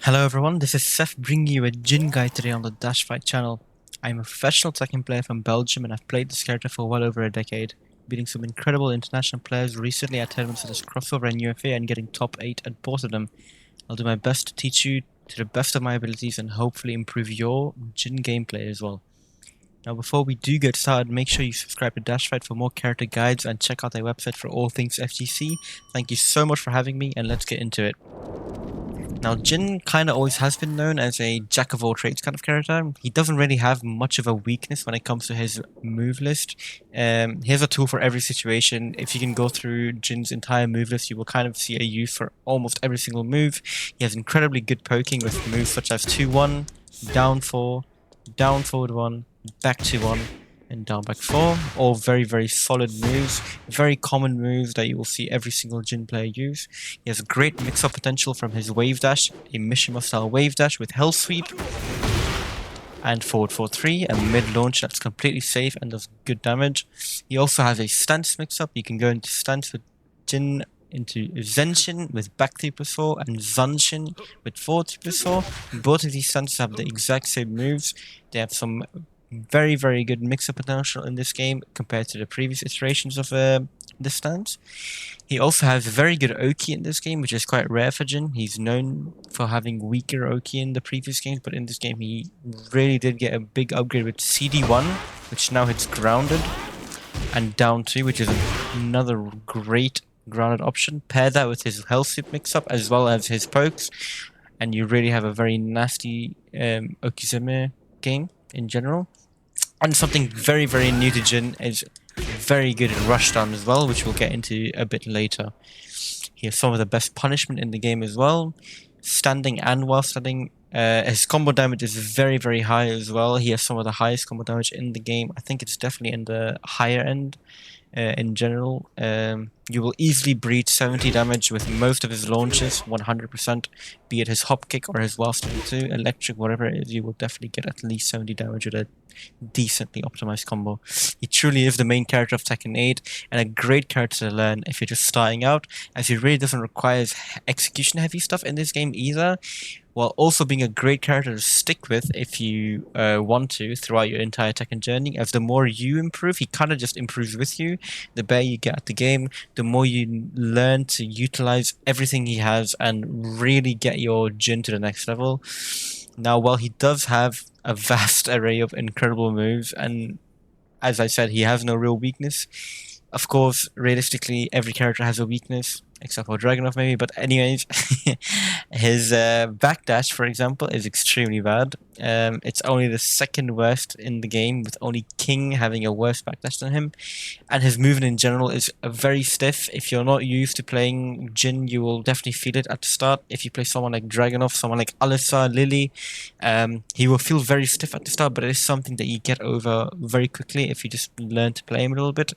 Hello everyone, this is Seth bringing you a JIN guide today on the DashFight channel. I'm a professional Tekken player from Belgium and I've played this character for well over a decade, beating some incredible international players recently at tournaments such as Crossover and UFA and getting top 8 at both of them. I'll do my best to teach you to the best of my abilities and hopefully improve your JIN gameplay as well. Now before we do get started, make sure you subscribe to DashFight for more character guides and check out their website for all things FGC. Thank you so much for having me and let's get into it. Now, Jin kind of always has been known as a jack-of-all-trades kind of character. He doesn't really have much of a weakness when it comes to his move list. He has a tool for every situation. If you can go through Jin's entire move list, you will kind of see a use for almost every single move. He has incredibly good poking with moves such as 2-1, down 4, down forward 1, back 2-1, and down back 4. All very, very solid moves. Very common moves that you will see every single Jin player use. He has a great mix-up potential from his wave dash, a Mishima style wave dash with hell sweep, and forward 4-3, a mid launch that's completely safe and does good damage. He also has a stance mix-up. You can go into stance with Jin, into Zenshin with back 3+4 and Zanshin with forward 3+4. Both of these stances have the exact same moves. They have some very, very good mix-up potential in this game compared to the previous iterations of this stance. He also has very good Oki in this game, which is quite rare for Jin. He's known for having weaker Oki in the previous games, but in this game he really did get a big upgrade with CD1, which now hits grounded, and down 2, which is another great grounded option. Pair that with his health sweep mix-up as well as his pokes, and you really have a very nasty Okizeme game in general. And something very, very new to Jin is very good at Rushdown as well, which we'll get into a bit later. He has some of the best punishment in the game as well, standing and while standing. His combo damage is very, very high as well. He has some of the highest combo damage in the game. I think it's definitely in the higher end. In general, you will easily breach 70 damage with most of his launches, 100%, be it his hop kick or his while standing 2, electric, whatever it is, you will definitely get at least 70 damage with a decently optimized combo. He truly is the main character of Tekken 8 and a great character to learn if you're just starting out, as he really doesn't require execution heavy stuff in this game either, while also being a great character to stick with if you want to throughout your entire Tekken journey, as the more you improve, he kind of just improves with you. The better you get at the game, the more you learn to utilize everything he has and really get your Jin to the next level. Now, while he does have a vast array of incredible moves, and as I said, he has no real weakness, of course, realistically, every character has a weakness, except for Dragunov maybe, but anyways, his backdash, for example, is extremely bad. It's only the second worst in the game, with only King having a worse backdash than him. And his movement in general is very stiff. If you're not used to playing Jin, you will definitely feel it at the start. If you play someone like Dragunov, someone like Alisa, Lily, he will feel very stiff at the start, but it is something that you get over very quickly if you just learn to play him a little bit.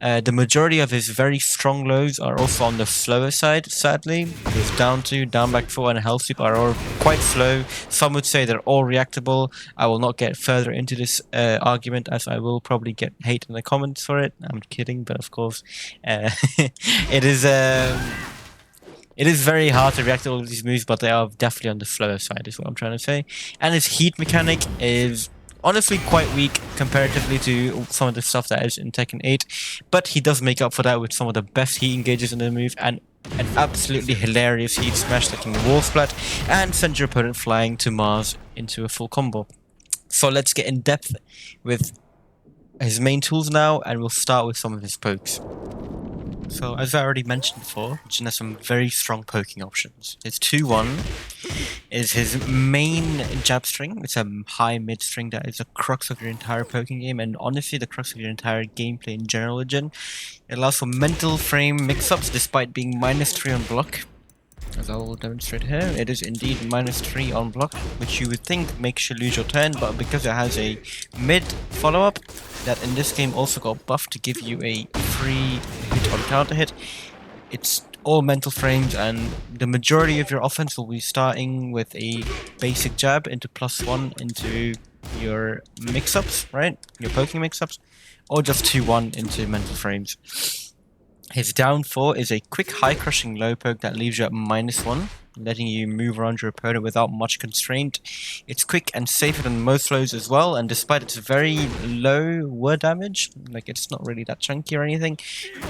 The majority of his very strong lows are also on the slower side, sadly. His down 2, down back 4, and hell sweep are all quite slow. Some would say they're all reactable. I will not get further into this argument, as I will probably get hate in the comments for it. I'm kidding, but of course, it is very hard to react to all of these moves, but they are definitely on the slower side, is what I'm trying to say. And his heat mechanic is honestly quite weak comparatively to some of the stuff that is in Tekken 8, but he does make up for that with some of the best heat engages in the move and an absolutely hilarious heat smash that can wall splat and send your opponent flying to Mars into a full combo. So let's get in depth with his main tools now, and we'll start with some of his pokes. So, as I already mentioned before, Jin has some very strong poking options. His 2-1 is his main jab string. It's a high mid string that is the crux of your entire poking game, and honestly the crux of your entire gameplay in general with Jin. It allows for mental frame mix-ups despite being -3 on block. As I will demonstrate here, it is indeed -3 on block, which you would think makes you lose your turn, but because it has a mid follow-up that in this game also got buffed to give you a free hit on counter hit, it's all mental frames, and the majority of your offense will be starting with a basic jab into +1 into your mix-ups, right? Your poking mix-ups, or just 2-1 into mental frames. His down 4 is a quick high crushing low poke that leaves you at -1. letting you move around your opponent without much constraint. It's quick and safer than most lows as well, and despite its very low word damage, like it's not really that chunky or anything,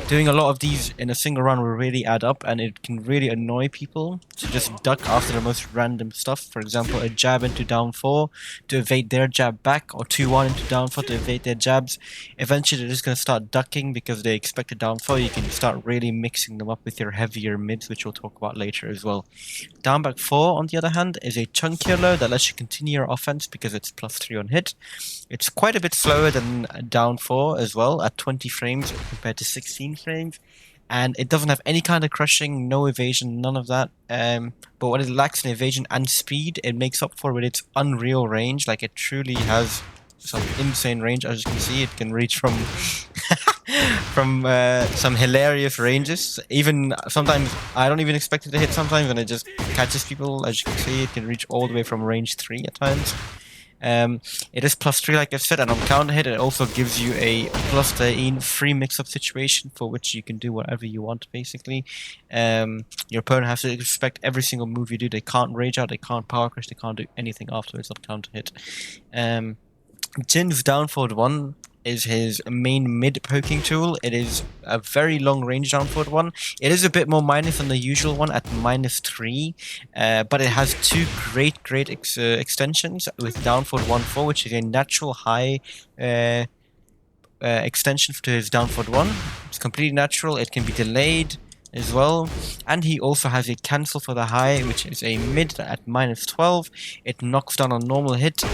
doing a lot of these in a single round will really add up, and it can really annoy people to just duck after the most random stuff. For example, a jab into down 4 to evade their jab back, or 2-1 into down 4 to evade their jabs. Eventually they're just going to start ducking because they expect a down 4. You can start really mixing them up with your heavier mids, which we'll talk about later as well. Down back 4, on the other hand, is a chunkier low that lets you continue your offense because it's +3 on hit. It's quite a bit slower than down 4 as well, at 20 frames compared to 16 frames. And it doesn't have any kind of crushing, no evasion, none of that. But what it lacks in evasion and speed, it makes up for with its unreal range. Like, it truly has some insane range. As you can see, it can reach from from some hilarious ranges. Even sometimes I don't even expect it to hit sometimes, and it just catches people. As you can see, it can reach all the way from range 3 at times. It is +3, like I said, and on counter hit it also gives you a +13 free mix-up situation for which you can do whatever you want, basically. Your opponent has to expect every single move you do. They can't rage out, they can't power crush, they can't do anything afterwards on counter hit. JIN's down forward 1 is his main mid poking tool. It is a very long range down forward 1. It is a bit more minus than the usual one at -3, but it has two great extensions with down forward 1-4, which is a natural high extension to his down forward 1. It's completely natural. It can be delayed as well, and he also has a cancel for the high, which is a mid at -12. It knocks down on normal hit.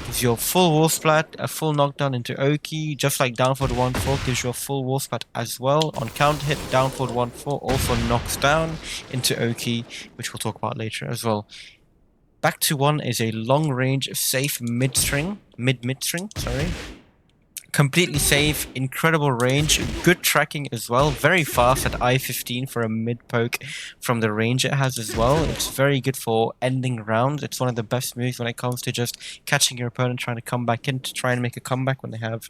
Gives you a full wall splat, a full knockdown into Oki, just like down forward 1-4 gives you a full wall splat as well. On counter hit, down forward 1-4 also knocks down into Oki, which we'll talk about later as well. Back to 1 is a long range safe mid string, sorry. Completely safe, incredible range, good tracking as well, very fast at I-15 for a mid poke from the range it has as well. It's very good for ending rounds. It's one of the best moves when it comes to just catching your opponent trying to come back in to try and make a comeback when they have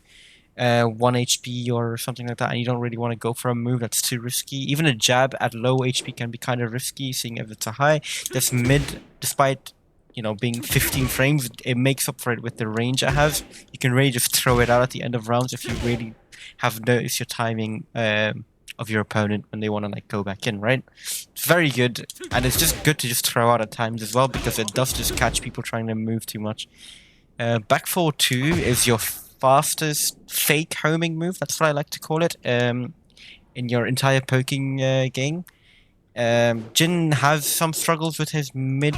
1 HP or something like that, and you don't really want to go for a move that's too risky. Even a jab at low HP can be kind of risky, seeing if it's a high. This mid, despite being 15 frames, it makes up for it with the range it has. You can really just throw it out at the end of rounds if you really have noticed your timing of your opponent when they want to go back in, right? It's very good, and it's just good to just throw out at times as well, because it does just catch people trying to move too much. Back 4-2 is your fastest fake homing move, that's what I like to call it, in your entire poking game. JIN has some struggles with his mid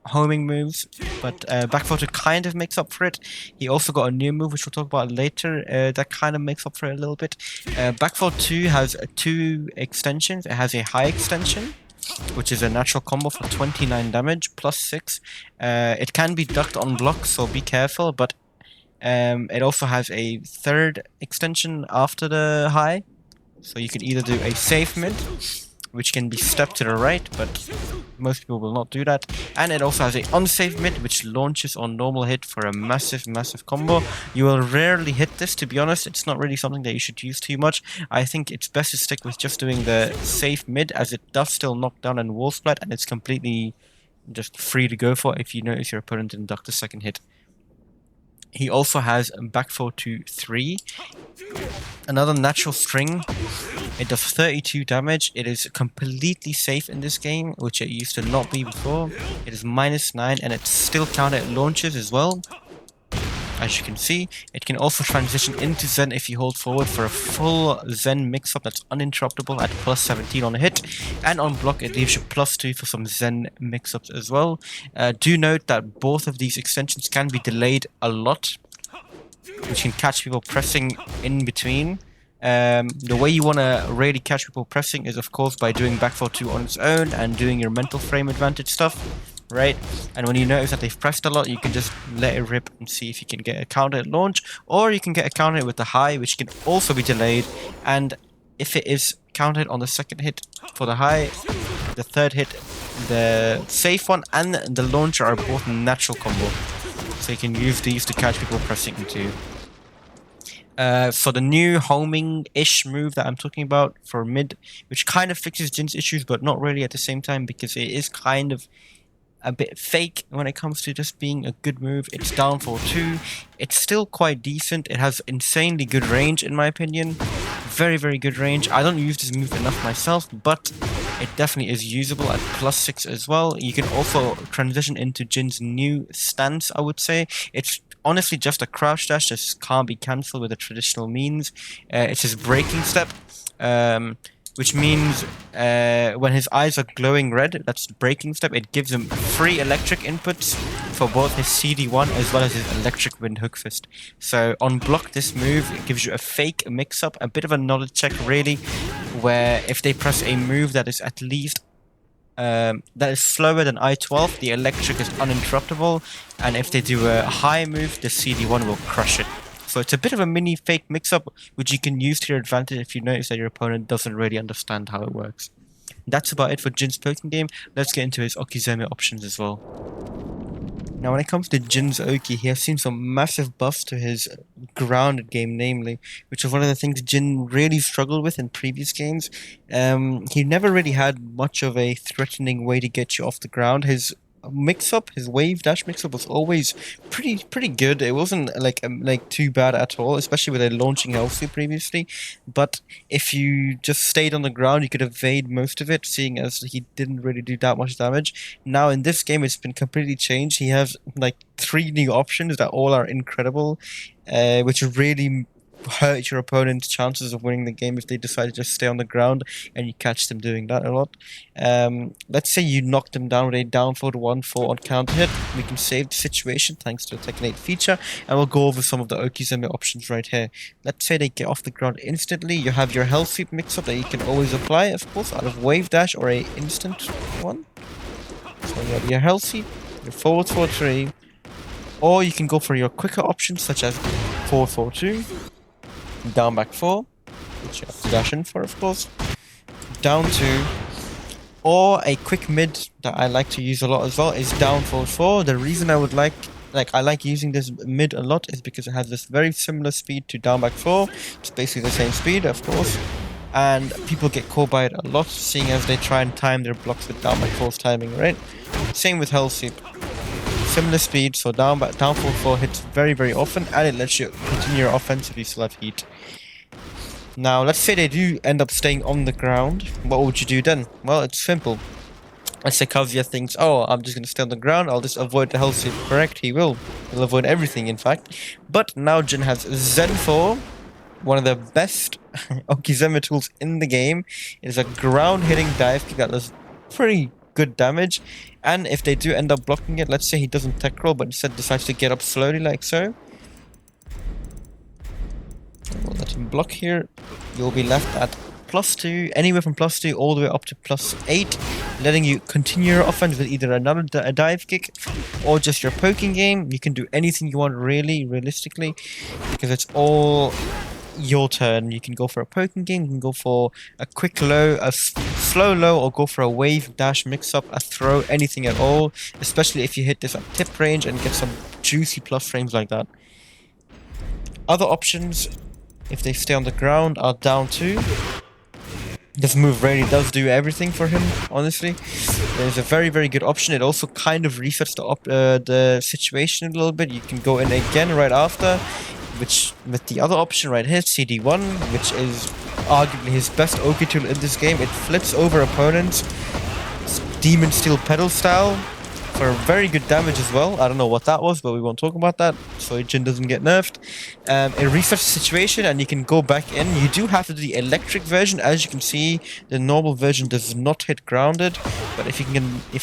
homing moves, but back 4-2 kind of makes up for it. He also got a new move, which we'll talk about later, that kind of makes up for it a little bit. Back 4-2 has 2 extensions. It has a high extension, which is a natural combo for 29 damage, +6. It can be ducked on block, so be careful, but it also has a third extension after the high, so you can either do a safe mid, which can be stepped to the right, but most people will not do that. And it also has a unsafe mid, which launches on normal hit for a massive combo. You will rarely hit this, to be honest. It's not really something that you should use too much. I think it's best to stick with just doing the safe mid, as it does still knock down and wall splat, and it's completely just free to go for if you notice your opponent didn't duck the second hit. He also has back 4-2-3, another natural string. It does 32 damage. It is completely safe in this game, which it used to not be before. It is -9, and it's still counted at launches as well. As you can see, it can also transition into Zen if you hold forward for a full Zen mix-up that's uninterruptible at +17 on a hit, and on block it leaves you +2 for some Zen mix-ups as well. Do note that both of these extensions can be delayed a lot, which can catch people pressing in between. The way you want to really catch people pressing is, of course, by doing back 4-2 on its own and doing your mental frame advantage stuff, right? And when you notice that they've pressed a lot, you can just let it rip and see if you can get a counter at launch, or you can get a counter with the high, which can also be delayed. And if it is counted on the second hit for the high, the third hit, the safe one, and the launcher are both natural combo, so you can use these to catch people pressing into. For the new homing-ish move that I'm talking about for mid, which kind of fixes Jin's issues, but not really at the same time because it is kind of a bit fake when it comes to just being a good move. It's down for 2. It's still quite decent. It has insanely good range in my opinion. Very, very good range. I don't use this move enough myself, but it definitely is usable at +6 as well. You can also transition into Jin's new stance, I would say. It's honestly just a crouch dash, just can't be cancelled with the traditional means. It's his breaking step. Which means when his eyes are glowing red, that's the breaking step, it gives him free electric inputs for both his CD1 as well as his electric wind hook fist. So on block, this move it gives you a fake mix-up, a bit of a knowledge check really, where if they press a move that is at least that is slower than I-12, the electric is uninterruptible, and if they do a high move, the CD1 will crush it. So it's a bit of a mini fake mix-up, which you can use to your advantage if you notice that your opponent doesn't really understand how it works. That's about it for Jin's Pokken game. Let's get into his Okizeme options as well. Now when it comes to Jin's Oki, he has seen some massive buffs to his grounded game, namely, which is one of the things Jin really struggled with in previous games. He never really had much of a threatening way to get you off the ground. His mix-up, his wave dash mix-up was always pretty good. It wasn't like too bad at all, especially with a launching health previously. But if you just stayed on the ground, you could evade most of it, seeing as he didn't really do that much damage. Now in this game, it's been completely changed. He has like 3 new options that all are incredible, which really hurt your opponent's chances of winning the game if they decide to just stay on the ground and you catch them doing that a lot. Let's say you knock them down with a down forward 1-4 on counter hit. We can save the situation thanks to the Tekken 8 feature, and we'll go over some of the Okizeme options right here. Let's say they get off the ground instantly. You have your health sweep mix-up that you can always apply, of course, out of wave dash or a instant one. So you have your health sweep, your forward 4-3, or you can go for your quicker options such as 4-4-2. Down back 4, which you have to dash in for, of course. Down 2, or a quick mid that I like to use a lot as well is down forward 4. The reason I would I like using this mid a lot is because it has this very similar speed to down back 4. It's basically the same speed, of course, and people get caught by it a lot, seeing as they try and time their blocks with down back 4's timing, right? Same with health sweep. Similar speed, so down forward 4 hits very, very often, and it lets you continue your offense if you still have heat. Now, let's say they do end up staying on the ground. What would you do then? Well, it's simple. Let's say Kazuya thinks, oh, I'm just going to stay on the ground, I'll just avoid the health sweep. Correct, he will. He'll avoid everything, in fact. But now Jin has Zen 4, one of the best Okizeme tools in the game. It is a ground-hitting dive kick that does pretty good damage, and if they do end up blocking it, let's say he doesn't tech roll but instead decides to get up slowly like so, we'll let him block here. You'll be left at +2, anywhere from +2 all the way up to +8, letting you continue your offense with either another dive kick or just your poking game. You can do anything you want realistically, because it's all your turn. You can go for a poking game, you can go for a quick low, a slow low, or go for a wave dash mix-up, a throw, anything at all, especially if you hit this at tip range and get some juicy plus frames like that. Other options, if they stay on the ground, are down 2. This move really does do everything for him, honestly. It's a very, very good option. It also kind of resets the situation a little bit. You can go in again right after, which with the other option right here, CD1, which is arguably his best Oki tool in this game. It flips over opponents, Demon Steel Pedal style, for very good damage as well. I don't know what that was, but we won't talk about that, so Jin doesn't get nerfed. It resets the situation and you can go back in. You do have to do the electric version. As you can see, the normal version does not hit grounded, but if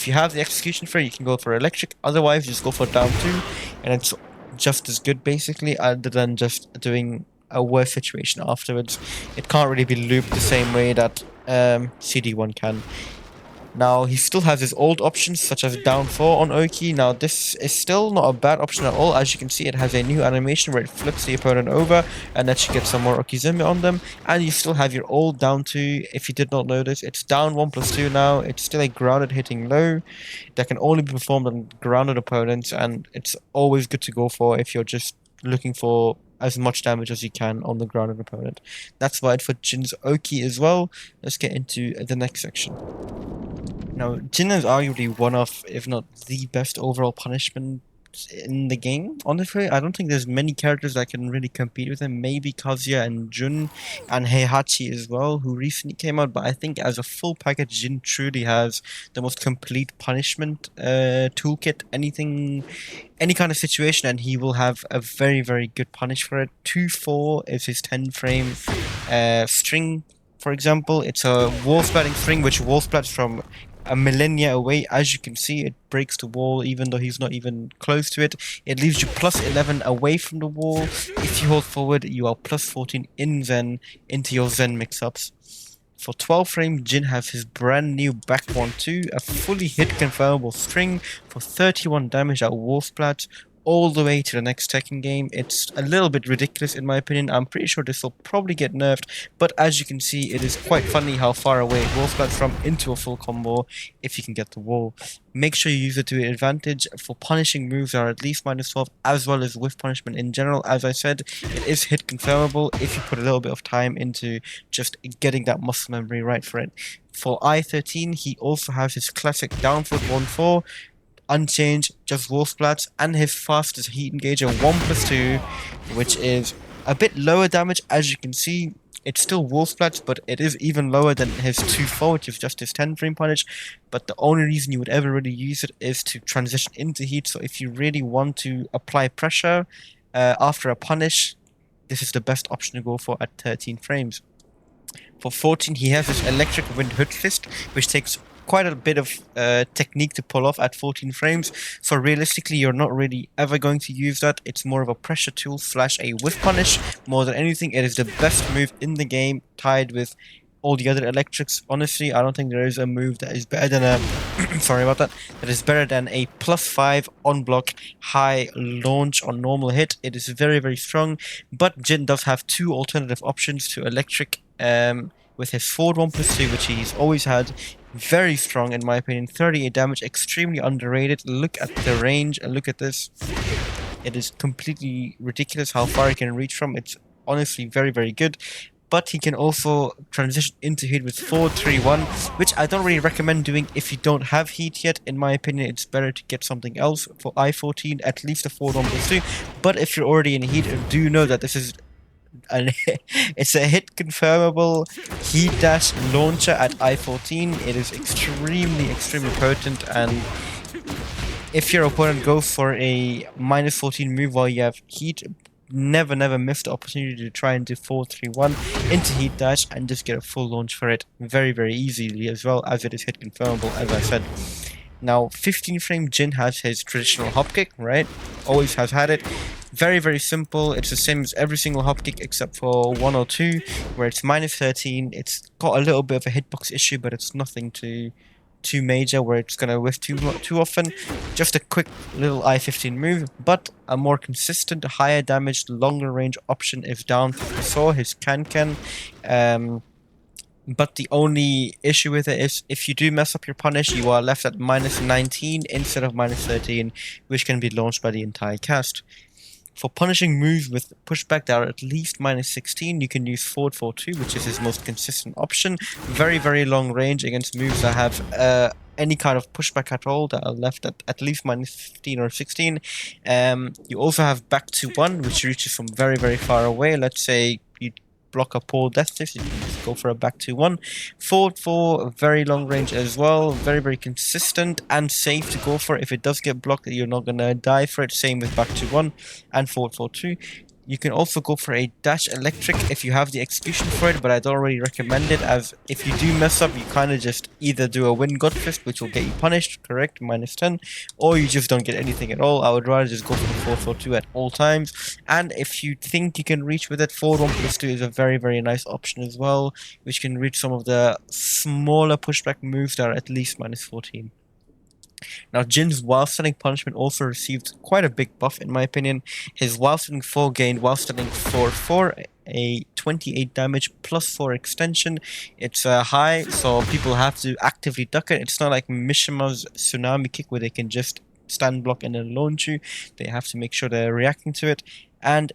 you have the execution for it, you can go for electric. Otherwise, just go for down 2, and it's just as good basically, other than just doing a worse situation afterwards. It can't really be looped the same way that CD1 can. Now, he still has his old options, such as down 4 on Oki. Now, this is still not a bad option at all. As you can see, it has a new animation where it flips the opponent over and lets you get some more Okizeme on them. And you still have your old down 2. If you did not notice, it's down 1+2 now. It's still a grounded hitting low that can only be performed on grounded opponents. And it's always good to go for if you're just looking for as much damage as you can on the ground of an opponent. That's why for Jin's Oki as well. Let's get into the next section. Now, Jin is arguably one of, if not the best overall punishment in the game. Honestly, I don't think there's many characters that can really compete with him. Maybe Kazuya and Jun and Heihachi as well, who recently came out. But I think as a full package, Jin truly has the most complete punishment toolkit. Any kind of situation, and he will have a very, very good punish for it. 2-4 is his 10 frame string. For example, it's a wall splatting string which wall splats from a millennia away. As you can see, it breaks the wall even though he's not even close to it. It leaves you plus 11 away from the wall. If you hold forward, you are plus 14 in Zen into your Zen mix-ups. For 12 frame, Jin has his brand new back 1-2, a fully hit confirmable string for 31 damage at wall splats all the way to the next Tekken game. It's a little bit ridiculous in my opinion. I'm pretty sure this will probably get nerfed, but as you can see, it is quite funny how far away it wall splats from into a full combo if you can get the wall. Make sure you use it to your advantage. For punishing moves are at least -12, as well as whiff punishment in general. As I said, it is hit confirmable if you put a little bit of time into just getting that muscle memory right for it. For I-13, he also has his classic down foot 1-4, unchanged, just wall splats, and his fastest heat engager 1+2, which is a bit lower damage. As you can see, it's still wall splats, but it is even lower than his 2-4, which is just his 10 frame punish. But the only reason you would ever really use it is to transition into heat. So if you really want to apply pressure after a punish, this is the best option to go for at 13 frames. For 14, he has this electric wind hood fist, which takes quite a bit of technique to pull off at 14 frames. So realistically, you're not really ever going to use that. It's more of a pressure tool / a whiff punish. More than anything, it is the best move in the game, tied with all the other electrics. Honestly, I don't think there is a move that is better than a sorry about that. That is better than a +5 on block high launch on normal hit. It is very, very strong. But Jin does have two alternative options to electric with his forward 1+2, which he's always had. Very strong in my opinion. 38 damage, extremely underrated. Look at the range and look at this. It is completely ridiculous how far he can reach from. It's honestly very, very good. But he can also transition into heat with 4-3-1, which I don't really recommend doing if you don't have heat yet. In my opinion, it's better to get something else for I-14, at least a forward 1+2. But if you're already in heat, do know that this is it's a hit confirmable heat dash launcher at I-14. It is extremely, extremely potent, and if your opponent goes for a -14 move while you have heat, never miss the opportunity to try and do 4-3-1 into heat dash and just get a full launch for it very, very easily, as well as it is hit confirmable, as I said. Now, 15 frame Jin has his traditional hop kick, right? Always has had it. Very, very simple. It's the same as every single hop kick except for 102, where it's -13. It's got a little bit of a hitbox issue, but it's nothing too major where it's gonna whiff too often. Just a quick little I-15 move, but a more consistent, higher damage, longer range option is down for Saw, his Can. But the only issue with it is if you do mess up your punish, you are left at -19 instead of -13, which can be launched by the entire cast. For punishing moves with pushback that are at least -16, you can use forward 4-2, which is his most consistent option. Very, very long range against moves that have any kind of pushback at all, that are left at least -15 or 16. You also have back to 1, which reaches from very, very far away. Let's say you block a poor death stick, you can just go for a back to 1. Forward 4, very long range as well, very, very consistent and safe to go for. If it does get blocked, you're not gonna die for it. Same with back to 1 and forward 4-2. You can also go for a dash electric if you have the execution for it, but I don't really recommend it, as if you do mess up, you kind of just either do a wind gut fist, which will get you punished, correct, -10, or you just don't get anything at all. I would rather just go for the 4-4-2 at all times. And if you think you can reach with it, forward 1+2 is a very, very nice option as well, which can reach some of the smaller pushback moves that are at least -14. Now, Jin's while standing punishment also received quite a big buff, in my opinion. His while standing 4 gained while standing 4-4, a 28 damage +4 extension. It's high, so people have to actively duck it. It's not like Mishima's tsunami kick where they can just stand block and then launch you. They have to make sure they're reacting to it. And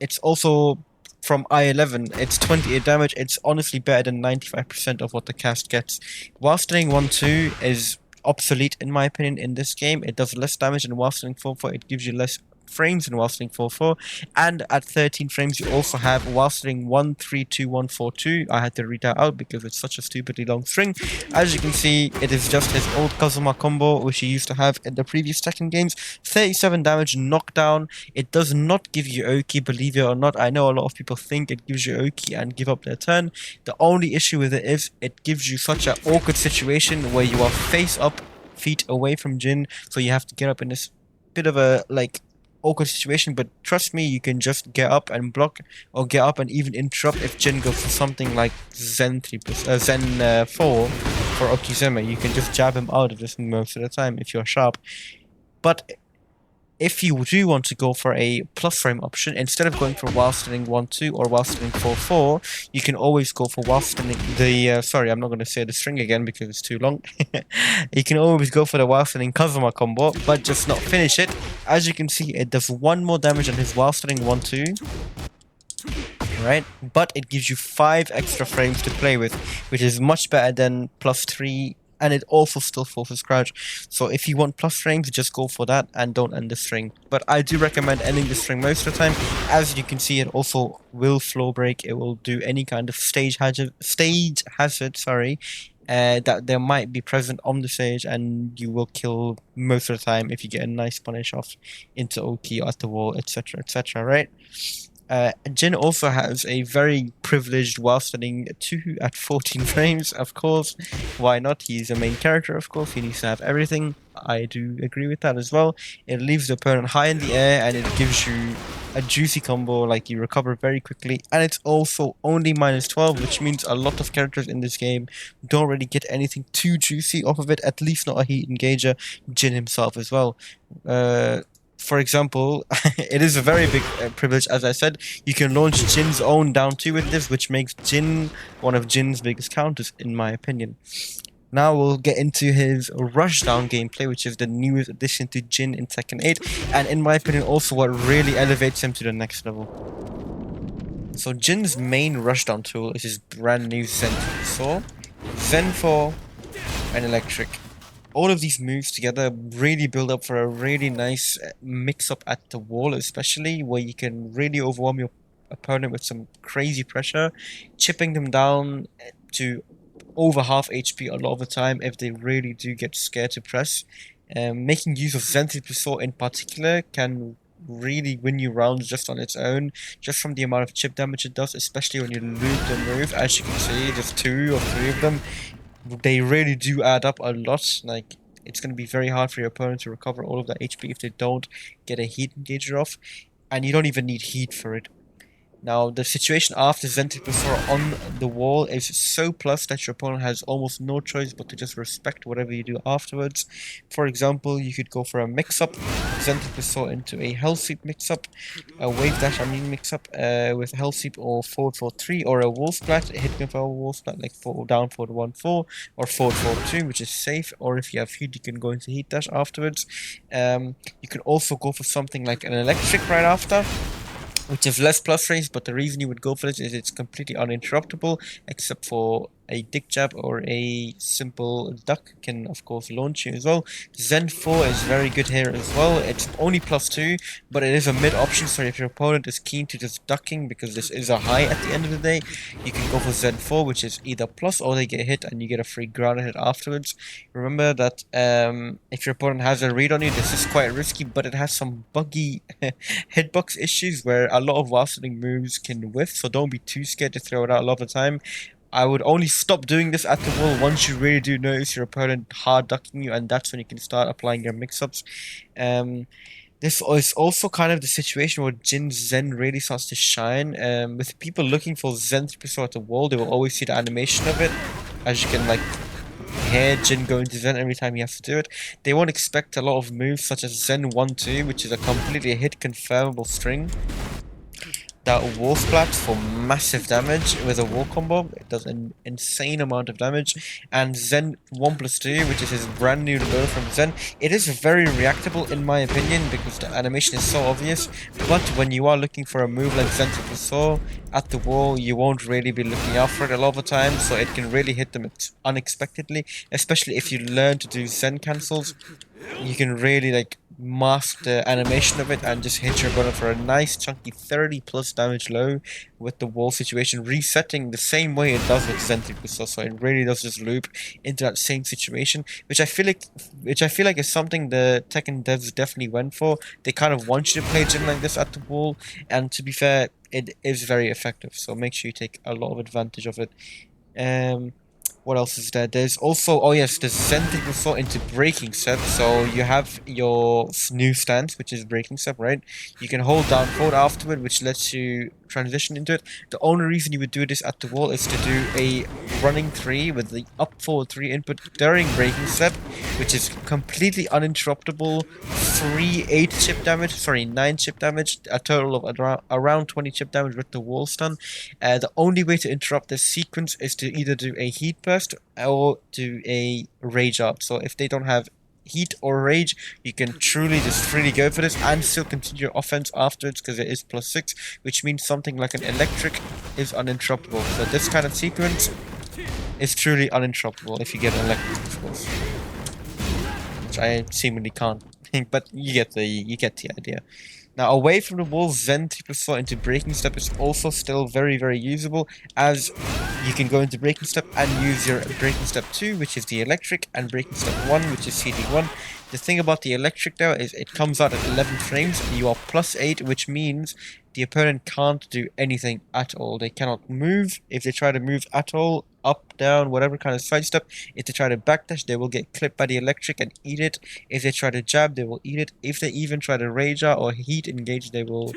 it's also from I11. It's 28 damage. It's honestly better than 95% of what the cast gets. While stunning 1-2 is obsolete in my opinion in this game. It does less damage than while stunning 4-4. It gives you less frames in while stunning 4-4, and at 13 frames you also have while stunning 1-3-2-1-4-2. I had to read that out because it's such a stupidly long string. As you can see, it is just his old Kazuma combo which he used to have in the previous Tekken games. 37 damage knockdown. It does not give you Oki, believe it or not. I know a lot of people think it gives you Oki and give up their turn. The only issue with it is it gives you such an awkward situation where you are face up, feet away from Jin, so you have to get up in this bit of a like awkward situation, but trust me, you can just get up and block, or get up and even interrupt if Jin goes for something like Zen 4 for Okizeme. You can just jab him out of this most of the time if you're sharp. But if you do want to go for a plus frame option, instead of going for while stunning 1-2 or while stunning 4-4, you can always go for while stunning the, sorry, I'm not going to say the string again because it's too long. You can always go for the while stunning Kazuma combo, but just not finish it. As you can see, it does 1 more damage than his while stunning 1-2. Right, but it gives you 5 extra frames to play with, which is much better than +3, and it also still forces crouch. So if you want plus frames, just go for that and don't end the string. But I do recommend ending the string most of the time. As you can see, it also will flow break. It will do any kind of stage hazard, that there might be present on the stage, and you will kill most of the time if you get a nice punish off into Oki at the wall, etc, etc, right? Jin also has a very privileged while stunning 2 at 14 frames, of course. Why not? He's a main character, of course. He needs to have everything. I do agree with that as well. It leaves the opponent high in the air, and it gives you a juicy combo, like you recover very quickly. And it's also only -12, which means a lot of characters in this game don't really get anything too juicy off of it, at least not a heat engager. Jin himself as well. For example, it is a very big privilege, as I said. You can launch Jin's own down 2 with this, which makes Jin one of Jin's biggest counters, in my opinion. Now we'll get into his Rushdown gameplay, which is the newest addition to Jin in Tekken 8, and in my opinion also what really elevates him to the next level. So Jin's main Rushdown tool is his brand new Zen 4, and Electric. All of these moves together really build up for a really nice mix-up at the wall, especially where you can really overwhelm your opponent with some crazy pressure, chipping them down to over half HP a lot of the time if they really do get scared to press. Making use of Zen 3 in particular can really win you rounds just on its own, just from the amount of chip damage it does, especially when you loop the move. As you can see, there's 2 or 3 of them. They really do add up a lot. Like, it's going to be very hard for your opponent to recover all of that HP if they don't get a heat engager off, and you don't even need heat for it. Now, the situation after Zen 3 on the wall is so plus that your opponent has almost no choice but to just respect whatever you do afterwards. For example, you could go for a mix-up, Zen 3 into a Hell Sweep mix-up, a Wave Dash mix-up with Hell Sweep or forward 4-3, or a Wall Splat, hit confirm Wall Splat like down forward 1-4, or forward 4-2, which is safe, or if you have heat, you can go into Heat Dash afterwards. You can also go for something like an Electric right after, which is less plus frames, but the reason you would go for this is it's completely uninterruptible, except for a dick jab or a simple duck can of course launch you as well. Zen 4 is very good here as well. It's only +2, but it is a mid option, so if your opponent is keen to just ducking, because this is a high at the end of the day, you can go for Zen 4, which is either plus or they get hit and you get a free ground hit afterwards. Remember that if your opponent has a read on you, this is quite risky, but it has some buggy hitbox issues where a lot of while-sitting moves can whiff, so don't be too scared to throw it out a lot of the time. I would only stop doing this at the wall once you really do notice your opponent hard ducking you, and that's when you can start applying your mix-ups. This is also kind of the situation where Jin's Zen really starts to shine. With people looking for Zen 3 at the wall, they will always see the animation of it, as you can like hear Jin go into Zen every time you have to do it. They won't expect a lot of moves such as Zen 1-2, which is a completely hit confirmable string. that wall splats for massive damage with a wall combo. It does an insane amount of damage. And Zen 1+2, which is his brand new low from Zen, it is very reactable in my opinion because the animation is so obvious. But when you are looking for a move like Zen 2+4 at the wall, you won't really be looking out for it a lot of the time, so it can really hit them unexpectedly, especially if you learn to do Zen cancels. You can really like mask the animation of it and just hit your opponent for a nice chunky 30 plus damage low with the wall situation resetting the same way it does with Zentric. So it really does just loop into that same situation, which I feel like is something the Tekken devs definitely went for. They kind of want you to play Jin like this at the wall, and to be fair, it is very effective, so make sure you take a lot of advantage of it. What else is there? There's also, oh yes, the Zen Assault into breaking step. So you have your new stance, which is breaking step, right? You can hold down forward afterward, which lets you transition into it. The only reason you would do this at the wall is to do a running 3 with the up forward 3 input during breaking step, which is completely uninterruptible. Free 8 chip damage, sorry, 9 chip damage, a total of around 20 chip damage with the wall stun. The only way to interrupt this sequence is to either do a heat burst or do a rage up. So if they don't have heat or rage, you can truly just freely go for this and still continue your offense afterwards because it is +6, which means something like an electric is uninterruptible. So this kind of sequence is truly uninterruptible if you get an electric, of course, which I seemingly can't. But you get the idea. Now, away from the wall, Zen 3+4 into breaking step is also still very, very usable, as you can go into breaking step and use your breaking step 2, which is the electric, and breaking step 1, which is CD1. The thing about the electric though is it comes out at 11 frames, you are +8, which means the opponent can't do anything at all. They cannot move. If they try to move at all, up, down, whatever kind of sidestep, if they try to backdash, they will get clipped by the electric and eat it. If they try to jab, they will eat it. If they even try to rage out or heat engage, they will...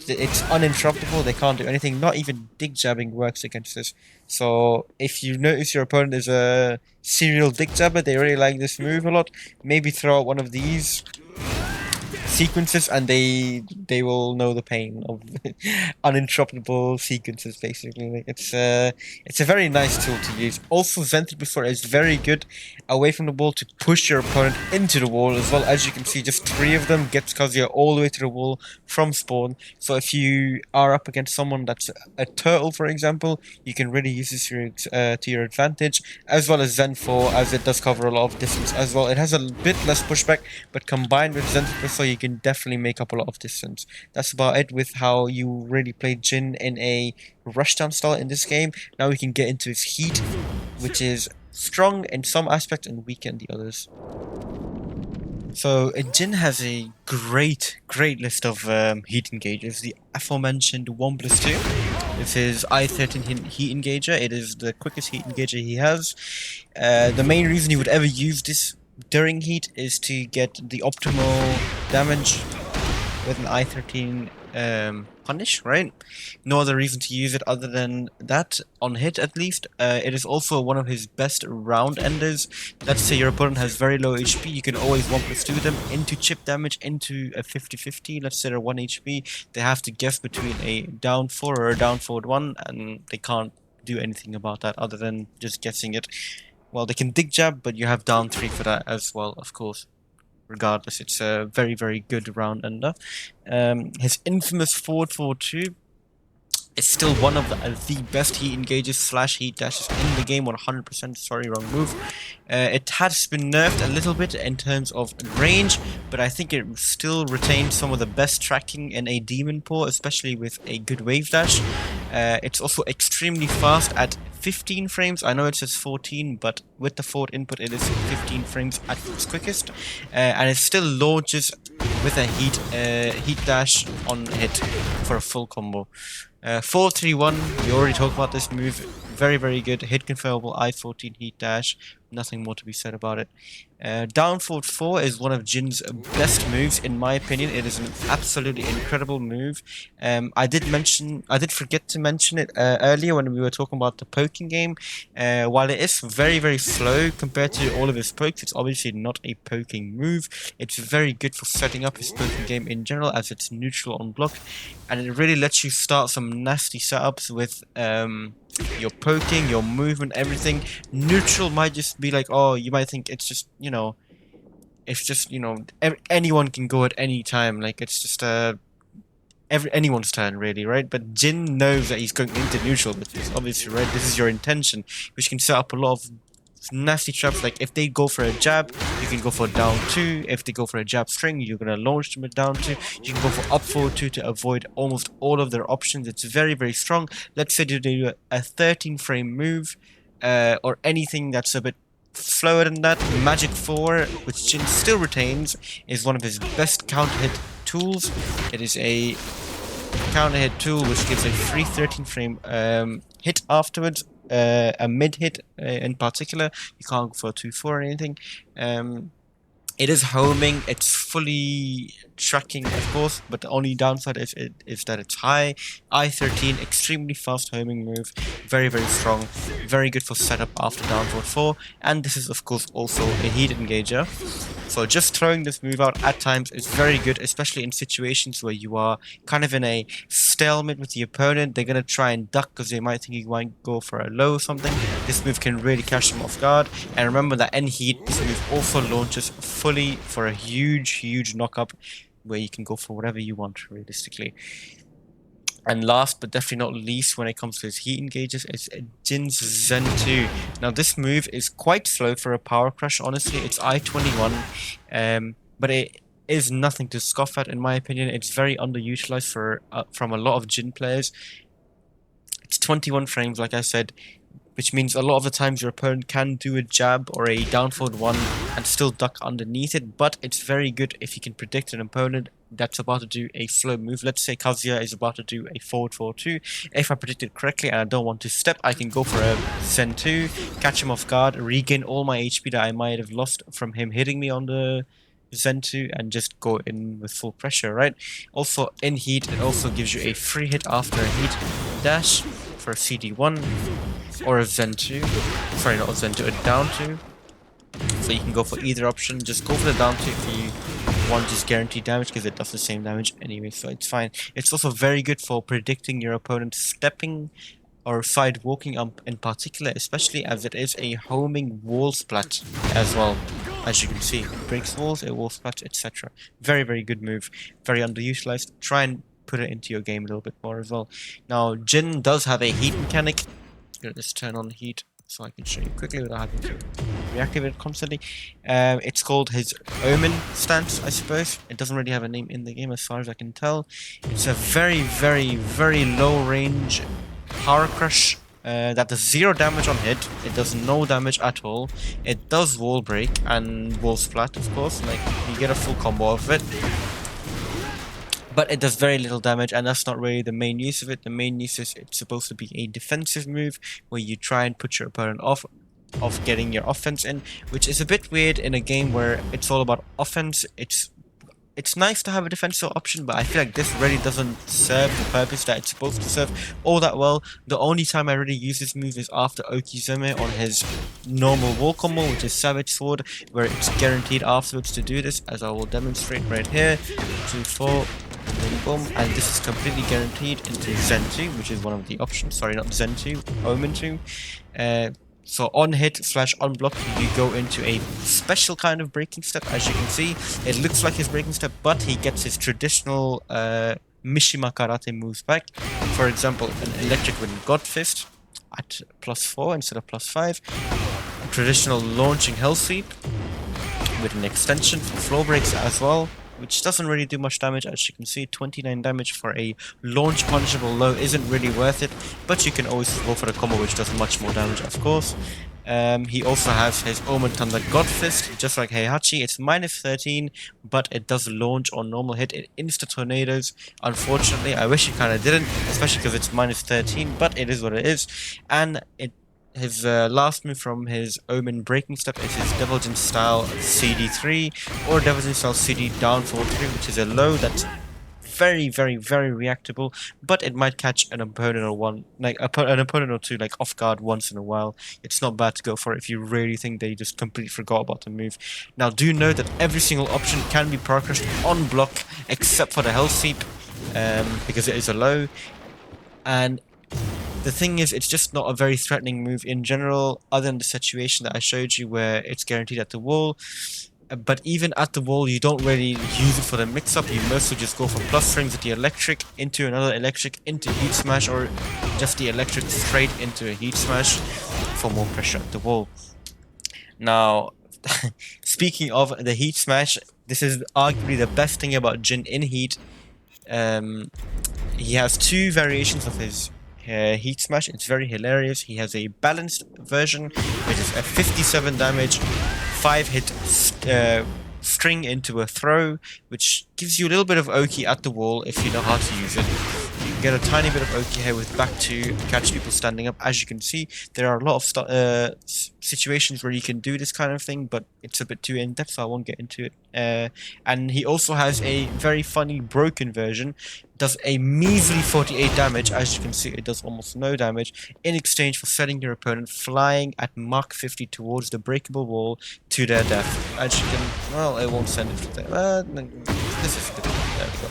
It's uninterruptible, they can't do anything. Not even dig jabbing works against this. So if you notice your opponent is a serial dig jabber, they really like this move a lot, maybe throw out one of these sequences and they will know the pain of uninterruptible sequences. Basically, it's a very nice tool to use. Also, Zen 3+4 is very good away from the wall to push your opponent into the wall as well. As you can see, just 3 of them gets Kazuya all the way to the wall from spawn. So if you are up against someone that's a turtle, for example, you can really use this to your advantage, as well as Zen 4, as it does cover a lot of distance as well. It has a bit less pushback, but combined with Zen 3+4, you can definitely make up a lot of distance. That's about it with how you really play Jin in a Rushdown style in this game. Now we can get into his heat, which is strong in some aspects and weak in the others. So Jin has a great list of heat engagers. The aforementioned 1+2. This is I-13 heat engager. It is the quickest heat engager he has. The main reason you would ever use this during heat is to get the optimal damage with an I-13 punish, right? No other reason to use it other than that, on hit at least. It is also one of his best round enders. Let's say your opponent has very low HP, you can always 1+2 them into chip damage, into a 50-50. Let's say they're 1 HP, they have to guess between a down 4 or a down forward 1, and they can't do anything about that other than just guessing it. Well, they can dig jab, but you have down 3 for that as well, of course. Regardless, it's a very good round ender. His infamous forward 2 is still one of the best heat engages / heat dashes in the game. 100%, sorry, wrong move. It has been nerfed a little bit in terms of range, but I think it still retains some of the best tracking in a demon paw, especially with a good wave dash. It's also extremely fast at 15 frames. I know it says 14, but with the forward input it is 15 frames at its quickest, and it still launches with a heat dash on hit for a full combo. 4-3-1, we already talked about this move. very, very good. Hit confirmable, I-14 heat dash. Nothing more to be said about it. Down forward 4 is one of Jin's best moves, in my opinion. It is an absolutely incredible move. I did forget to mention it earlier when we were talking about the poking game. While it is very, very slow compared to all of his pokes, it's obviously not a poking move. It's very good for setting up his poking game in general, as it's neutral on block, and it really lets you start some nasty setups with your poking, your movement, everything. Neutral might just be like, oh, you might think it's just, anyone can go at any time. Like, it's just anyone's turn, really, right? But Jin knows that he's going into neutral, which is obviously, right, this is your intention, which can set up a lot of nasty traps. Like, if they go for a jab, you can go for down 2. If they go for a jab string, you're gonna launch them with down 2. You can go for up forward 2 to avoid almost all of their options. It's very, very strong. Let's say you do a 13 frame move, or anything that's a bit slower than that. Magic 4, which Jin still retains, is one of his best counter hit tools. It is a counter hit tool which gives a free 13 frame hit afterwards. A mid hit in particular. You can't go for a 2-4 or anything. It is homing, it's fully tracking, of course, but the only downside is that it's high. I-13, extremely fast homing move, very, very strong, very good for setup after down forward 4, and this is, of course, also a heat engager. So just throwing this move out at times is very good, especially in situations where you are kind of in a stalemate with the opponent. They're going to try and duck because they might think you might go for a low or something. This move can really catch them off guard. And remember that in heat, this move also launches fully for a huge knock-up where you can go for whatever you want, realistically. And last but definitely not least, when it comes to his heat engages, is Jin's Zen 2. Now this move is quite slow for a power crush, honestly. It's I-21, but it is nothing to scoff at, in my opinion. It's very underutilized from a lot of Jin players. It's 21 frames, like I said, which means a lot of the times your opponent can do a jab or a down forward 1 and still duck underneath it, but it's very good if you can predict an opponent that's about to do a slow move. Let's say Kazuya is about to do a forward 4-2. If I predict it correctly and I don't want to step, I can go for a Zen 2, catch him off guard, regain all my HP that I might have lost from him hitting me on the Zen 2, and just go in with full pressure, right? Also, in heat, it also gives you a free hit after a heat dash for a CD1 or a Zen 2. Sorry, not a Zen 2, a down 2. So you can go for either option. Just go for the down 2 if you want just guaranteed damage, because it does the same damage anyway, so it's fine. It's also very good for predicting your opponent stepping or side walking up in particular, especially as it is a homing wall splat as well. As you can see, it breaks walls, it wall splats, etc. Very, very good move. Very underutilized. Try and put it into your game a little bit more as well. Now, Jin does have a heat mechanic. Let's turn on heat so I can show you quickly without having to reactivate it constantly. It's called his Omen Stance, I suppose. It doesn't really have a name in the game as far as I can tell. It's a very, very, very low range power crush that does 0 damage on hit. It does no damage at all. It does wall break and wall splat, of course. Like, you get a full combo of it. But it does very little damage, and that's not really the main use of it. The main use is it's supposed to be a defensive move where you try and put your opponent off of getting your offense in, which is a bit weird in a game where it's all about offense. It's nice to have a defensive option, but I feel like this really doesn't serve the purpose that it's supposed to serve all that well. The only time I really use this move is after Okizeme on his normal wall combo, which is Savage Sword, where it's guaranteed afterwards to do this, as I will demonstrate right here. 2-4, and then boom, and this is completely guaranteed into Zen 2, which is one of the options. Sorry, not Zen 2, Omen 2. So on hit / on block, you go into a special kind of breaking step. As you can see, it looks like his breaking step, but he gets his traditional Mishima Karate moves back. For example, an Electric Wind God Fist at +4 instead of +5. A traditional launching Hell Sweep with an extension for floor breaks as well, which doesn't really do much damage. As you can see, 29 damage for a launch punishable low isn't really worth it, but you can always go for a combo which does much more damage, of course. He also has his Omen Thunder God Fist, just like Heihachi. It's minus 13, but it does launch on normal hit. It insta tornadoes. Unfortunately, I wish it kind of didn't, especially because it's minus 13, but it is what it is. And his last move from his Omen Breaking Step is his Devil Jin style CD3 or Devil Jin style CD Downfall 3, which is a low that's very, very, very reactable, but it might catch an opponent or one, like an opponent or two, like off guard once in a while. It's not bad to go for it if you really think they just completely forgot about the move. Now, do note that every single option can be progressed on block except for the Hell Sweep, because it is a low, and the thing is, it's just not a very threatening move in general, other than the situation that I showed you where it's guaranteed at the wall. But even at the wall, you don't really use it for the mix-up. You mostly just go for plus strings with the electric into another electric into heat smash, or just the electric straight into a heat smash for more pressure at the wall. Now, speaking of the heat smash, this is arguably the best thing about Jin in heat. He has two variations of his heat smash. It's very hilarious. He has a balanced version, which is a 57 damage 5-hit string into a throw, which gives you a little bit of Oki at the wall if you know how to use it. You can get a tiny bit of Oki here with back 2 to catch people standing up. As you can see, there are a lot of situations where you can do this kind of thing, but it's a bit too in-depth, so I won't get into it. And he also has a very funny broken version. Does a measly 48 damage. As you can see, it does almost no damage in exchange for sending your opponent flying at Mach 50 towards the breakable wall to their death. As you can, well, it won't send it to them. This is good. There we go.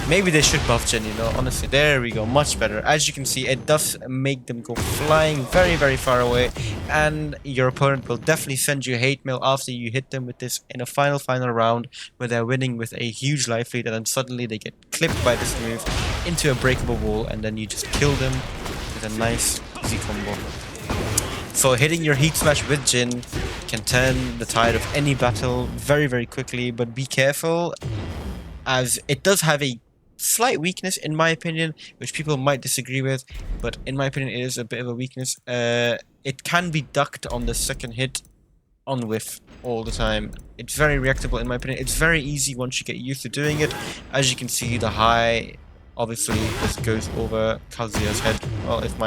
Maybe they should buff Jin, you know, honestly. There we go, much better. As you can see, it does make them go flying very, very far away, and your opponent will definitely send you hate mail after you hit them with this in a final round where they're winning with a huge life lead, and then suddenly they get clipped by this move into a breakable wall, and then you just kill them with a nice, easy combo. So hitting your heat smash with Jin can turn the tide of any battle very, very quickly, but be careful, as it does have a slight weakness in my opinion, which people might disagree with, but in my opinion it is a bit of a weakness. It can be ducked on the second hit on whiff all the time. It's very reactable in my opinion. It's very easy once you get used to doing it. As you can see, the high obviously just goes over Kazuya's head. Well, if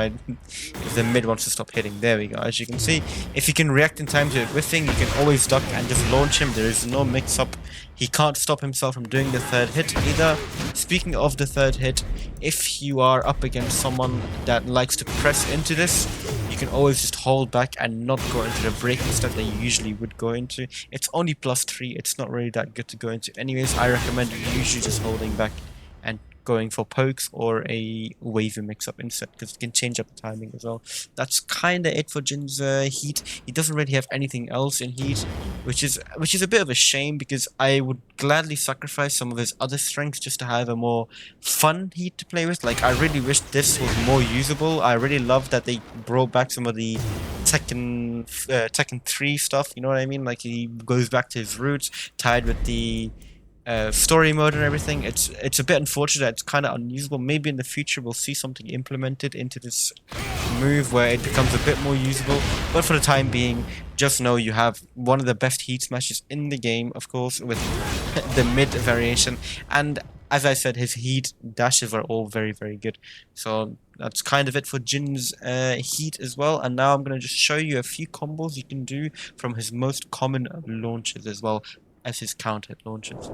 the mid wants to stop hitting, there we go. As you can see, if you can react in time to it whiffing, you can always duck and just launch him. There is no mix-up. He can't stop himself from doing the third hit either. Speaking of the third hit, if you are up against someone that likes to press into this, you can always just hold back and not go into the breaking step that you usually would go into. It's only +3. It's not really that good to go into anyways. I recommend usually just holding back and going for pokes or a wavy mix-up instead, because it can change up the timing as well. That's kind of it for Jin's heat. He doesn't really have anything else in heat, which is a bit of a shame, because I would gladly sacrifice some of his other strengths just to have a more fun heat to play with. Like, I really wish this was more usable. I really love that they brought back some of the Tekken 3 stuff, you know what I mean? Like, he goes back to his roots, tied with the story mode and everything. It's a bit unfortunate that it's kind of unusable. Maybe in the future we'll see something implemented into this move where it becomes a bit more usable, but for the time being, just know you have one of the best heat smashes in the game, of course, with the mid variation, and as I said, his heat dashes are all very, very good. So that's kind of it for Jin's heat as well. And now I'm going to just show you a few combos you can do from his most common launches as well as his counter launches.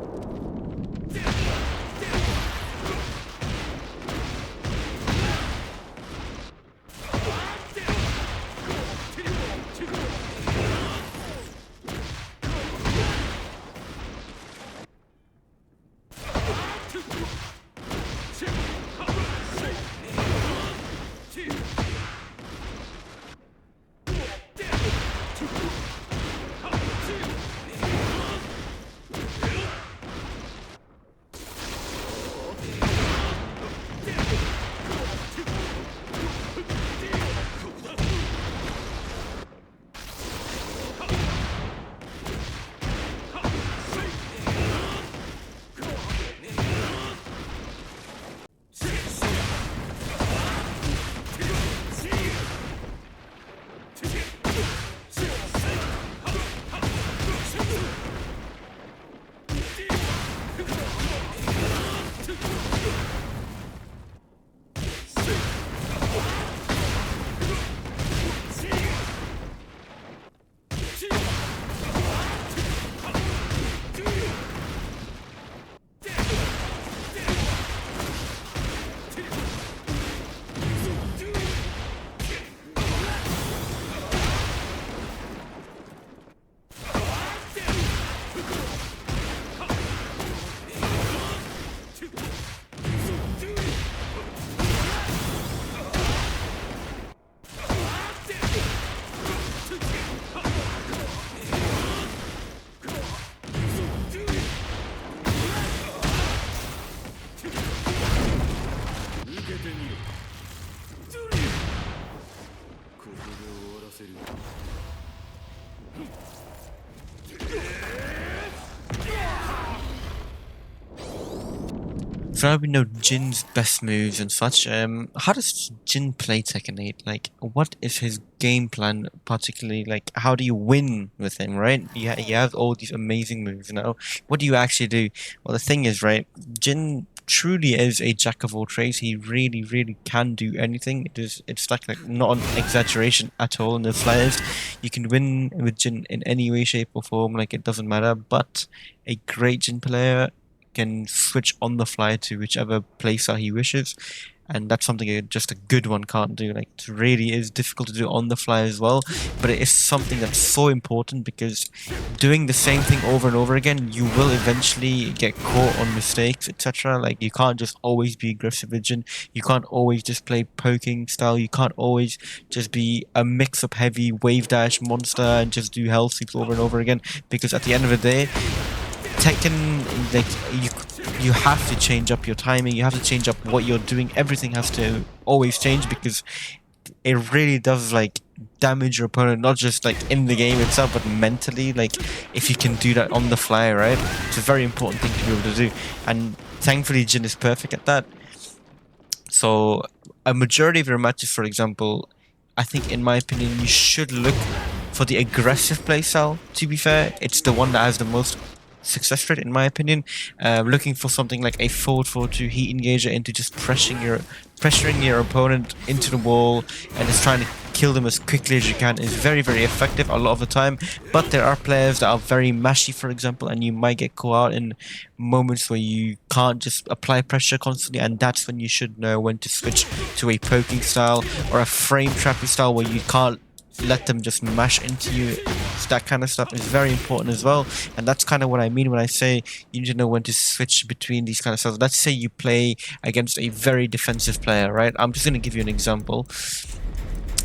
So now we know Jin's best moves and such. How does Jin play Tekken 8? Like, what is his game plan particularly? Like, how do you win with him, right? You have all these amazing moves now. What do you actually do? Well, the thing is, right, Jin truly is a jack of all trades. He really, really can do anything. It's like not an exaggeration at all in the slightest. You can win with Jin in any way, shape, or form. Like, it doesn't matter. But a great Jin player can switch on the fly to whichever playstyle he wishes, and that's something just a good one can't do. Like, it really is difficult to do on the fly as well, but it is something that's so important, because doing the same thing over and over again, you will eventually get caught on mistakes, etc. Like, you can't just always be aggressive with Jin, you can't always just play poking style, you can't always just be a mix-up heavy wave dash monster and just do health sweeps over and over again, because at the end of the day, Tekken, like, you have to change up your timing, you have to change up what you're doing, everything has to always change, because it really does, like, damage your opponent, not just like in the game itself, but mentally. Like, if you can do that on the fly, right, it's a very important thing to be able to do, and thankfully Jin is perfect at that. So a majority of your matches, for example, I think, in my opinion, you should look for the aggressive playstyle. To be fair, it's the one that has the most success rate, in my opinion. Looking for something like a forward 4-2 heat engager into just pressuring your opponent into the wall and just trying to kill them as quickly as you can is very, very effective a lot of the time. But there are players that are very mashy, for example, and you might get caught out in moments where you can't just apply pressure constantly, and that's when you should know when to switch to a poking style or a frame trapping style where you can't let them just mash into you. So that kind of stuff is very important as well, and that's kind of what I mean when I say you need to know when to switch between these kind of styles. Let's say you play against a very defensive player, right? I'm just going to give you an example.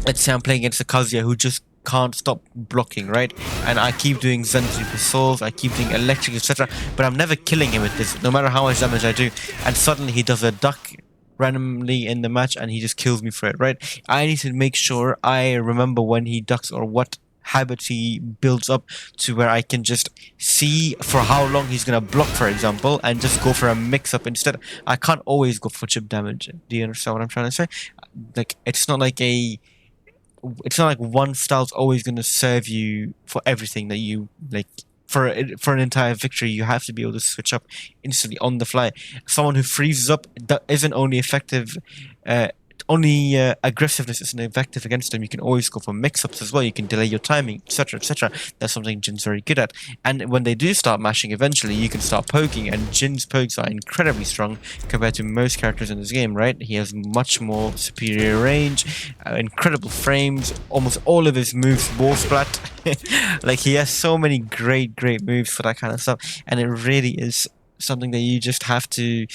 Let's say I'm playing against a Kazuya who just can't stop blocking, right? And I keep doing Zen Super Souls, I keep doing electric, etc. But I'm never killing him with this, no matter how much damage I do. And suddenly he does a duck randomly in the match and he just kills me for it, right? I need to make sure I remember when he ducks or what habits he builds up to, where I can just see for how long he's gonna block, for example, and just go for a mix-up instead. I can't always go for chip damage. Do you understand what I'm trying to say? Like, it's not like one style's always going to serve you for everything that you like. For an entire victory, you have to be able to switch up instantly on the fly. Someone who freezes up that isn't only effective, only aggressiveness isn't effective against them. You can always go for mix-ups as well. You can delay your timing, etc., etc. That's something Jin's very good at. And when they do start mashing, eventually you can start poking. And Jin's pokes are incredibly strong compared to most characters in this game, right? He has much more superior range, incredible frames. Almost all of his moves wall splat. Like, he has so many great moves for that kind of stuff. And it really is something that you just have to.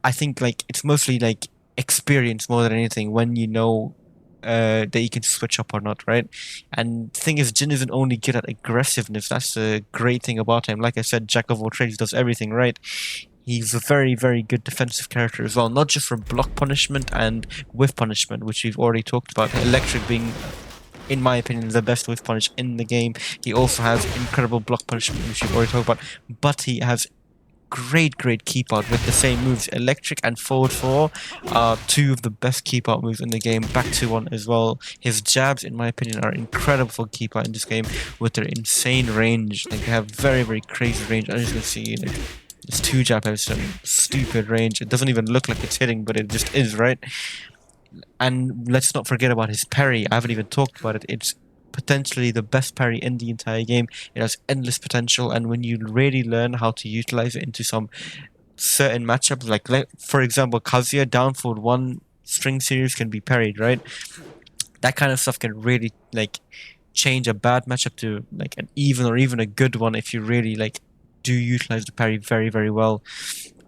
I think, like, it's mostly like experience more than anything when you know that you can switch up or not, right? And the thing is, Jin isn't only good at aggressiveness. That's the great thing about him. Like I said, jack of all trades, does everything, right? He's a very good defensive character as well, not just for block punishment and whiff punishment, which we've already talked about. Electric being, in my opinion, the best whiff punish in the game. He also has incredible block punishment, which we've already talked about, but he has great keep out with the same moves. Electric and forward 4 are two of the best keep out moves in the game. Back to 1 as well. His jabs, in my opinion, are incredible for keep out in this game with their insane range. Like, they have very crazy range. As you can see, like, this 2-jab has some stupid range. It doesn't even look like it's hitting, but it just is, right? And let's not forget about his parry. I haven't even talked about it. It's potentially the best parry in the entire game. It has endless potential, and when you really learn how to utilize it into some certain matchups, like for example, Kazuya down forward 1 string series can be parried, right? That kind of stuff can really, like, change a bad matchup to, like, an even or even a good one if you really, like, do utilize the parry very well.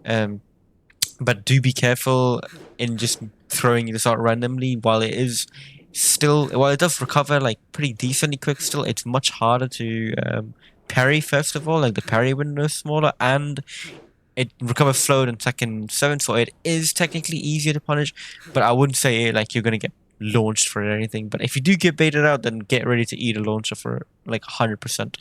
But do be careful in just throwing this out randomly. While it is still, while it does recover, like, pretty decently quick, still it's much harder to parry. First of all, like, the parry window is smaller, and it recovers slower than Tekken 7, so it is technically easier to punish, but I wouldn't say, like, you're gonna get launched for it or anything. But if you do get baited out, then get ready to eat a launcher for like 100%.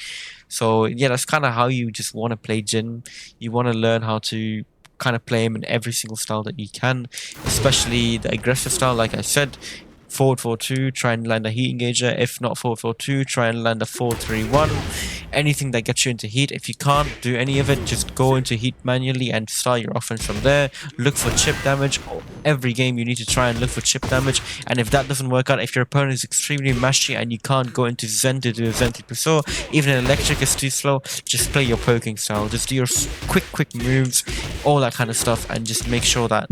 So yeah, that's kind of how you just want to play Jin. You want to learn how to kind of play him in every single style that you can, especially the aggressive style. Like I said, forward 4-2, try and land a heat engager. If not forward 4-2, try and land a 4-3-1. Anything that gets you into heat. If you can't do any of it, just go into heat manually and start your offense from there. Look for chip damage. Every game you need to try and look for chip damage, and if that doesn't work out, if your opponent is extremely mashy and you can't go into Zen to do a Zen Puso, even an electric is too slow, just play your poking style. Just do your quick moves, all that kind of stuff, and just make sure that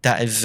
that is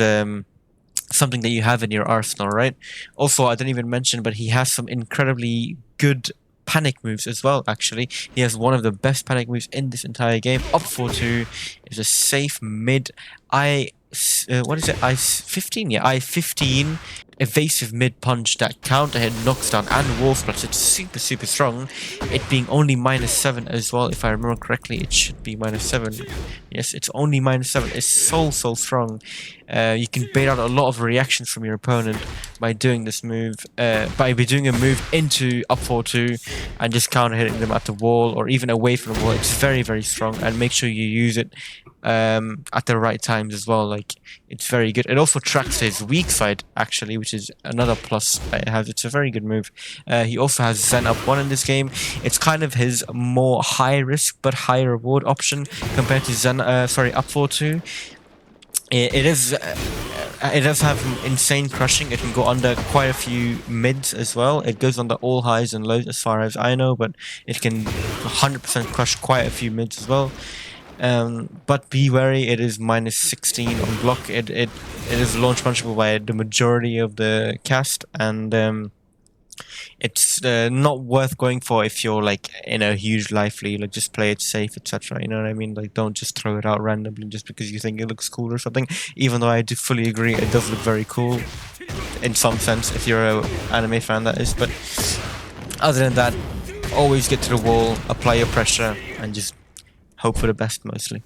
something that you have in your arsenal, right? Also, I didn't even mention, but he has some incredibly good panic moves as well. Actually, he has one of the best panic moves in this entire game. Up 4-2 is a safe mid what is it? I-15? Yeah, I-15 evasive mid punch that counter hit, knocks down, and wall splats. It's super strong. It being only -7 as well, if I remember correctly. It should be -7. Yes, it's only -7. It's so strong. You can bait out a lot of reactions from your opponent by doing this move, by doing a move into up 4-2 and just counter hitting them at the wall or even away from the wall. It's very strong, and make sure you use it at the right times as well. Like, it's very good. It also tracks his weak side, actually, which is another plus it has. It's a very good move. He also has Zen up 1 in this game. It's kind of his more high risk but high reward option compared to Zen up 4-2. It does have insane crushing. It can go under quite a few mids as well. It goes under all highs and lows as far as I know, but it can 100% crush quite a few mids as well. But be wary, it is -16 on block. It is launch punchable by the majority of the cast, and it's not worth going for if you're like in a huge life lead. Like, just play it safe, etc. You know what I mean? Like, don't just throw it out randomly just because you think it looks cool or something. Even though I do fully agree, it does look very cool in some sense, if you're an anime fan, that is. But other than that, always get to the wall, apply your pressure, and just hope for the best mostly.